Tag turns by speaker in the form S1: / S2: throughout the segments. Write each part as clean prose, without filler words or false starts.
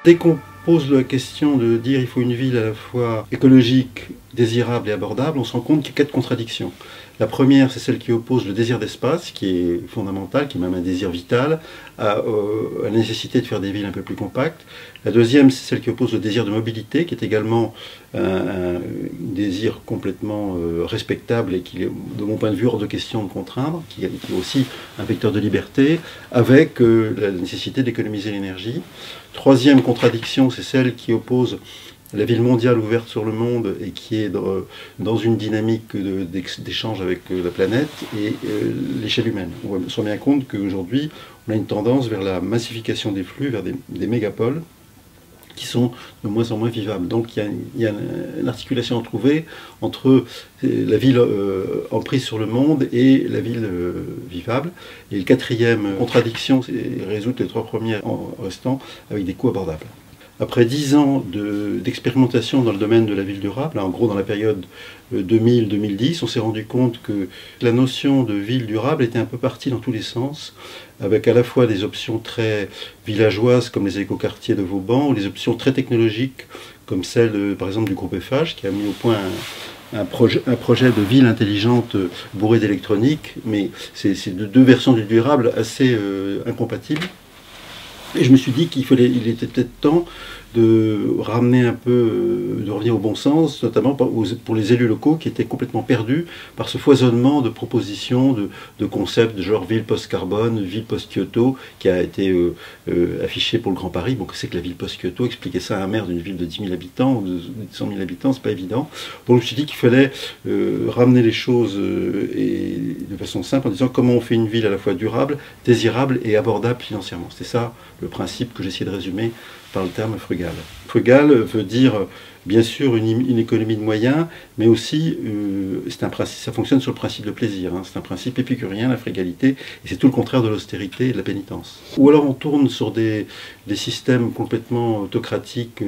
S1: Dès qu'on pose la question de dire il faut une ville à la fois écologique, désirable et abordable, on se rend compte qu'il y a 4 contradictions. La première, c'est celle qui oppose le désir d'espace, qui est fondamental, qui est même un désir vital, à la nécessité de faire des villes un peu plus compactes. La deuxième, c'est celle qui oppose le désir de mobilité, qui est également un désir complètement respectable et qui est, de mon point de vue, hors de question de contraindre, qui est aussi un vecteur de liberté, avec la nécessité d'économiser l'énergie. Troisième contradiction, c'est celle qui oppose la ville mondiale ouverte sur le monde et qui est dans une dynamique d'échange avec la planète et l'échelle humaine. On se rend bien compte qu'aujourd'hui, on a une tendance vers la massification des flux, vers des mégapoles qui sont de moins en moins vivables. Donc il y a une articulation à trouver entre la ville emprise sur le monde et la ville vivable. Et le quatrième contradiction, c'est résoudre les 3 premières en restant avec des coûts abordables. Après 10 ans d'expérimentation dans le domaine de la ville durable, en gros dans la période 2000-2010, on s'est rendu compte que la notion de ville durable était un peu partie dans tous les sens, avec à la fois des options très villageoises comme les écoquartiers de Vauban, ou des options très technologiques comme celle par exemple du groupe FH qui a mis au point un projet de ville intelligente bourrée d'électronique, mais c'est 2 versions du durable assez incompatibles. Et je me suis dit qu'il était peut-être temps de ramener un peu, de revenir au bon sens, notamment pour les élus locaux qui étaient complètement perdus par ce foisonnement de propositions, de concepts de genre ville post-carbone, ville post-Kyoto, qui a été affiché pour le Grand Paris. Bon, c'est que la ville post-Kyoto, expliquer ça à un maire d'une ville de 10 000 habitants ou de 100 000 habitants, c'est pas évident. Donc je me suis dit qu'il fallait ramener les choses et de façon simple en disant comment on fait une ville à la fois durable, désirable et abordable financièrement. C'est ça le principe que j'essaie de résumer par le terme frugal. Frugal veut dire bien sûr une économie de moyens, mais aussi ça fonctionne sur le principe de plaisir. C'est un principe épicurien, la frugalité, et c'est tout le contraire de l'austérité et de la pénitence. Ou alors on tourne sur des systèmes complètement autocratiques,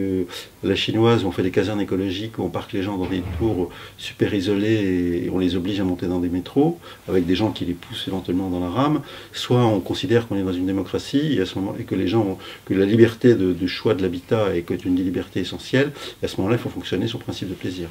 S1: la chinoise, où on fait des casernes écologiques, où on parque les gens dans des tours super isolées et on les oblige à monter dans des métros, avec des gens qui les poussent éventuellement dans la rame. Soit on considère qu'on est dans une démocratie, et à ce moment, et que les gens ont, que la liberté de choix de l'habitat est une liberté essentielle, et à ce moment-là, il faut fonctionner sur le principe de plaisir.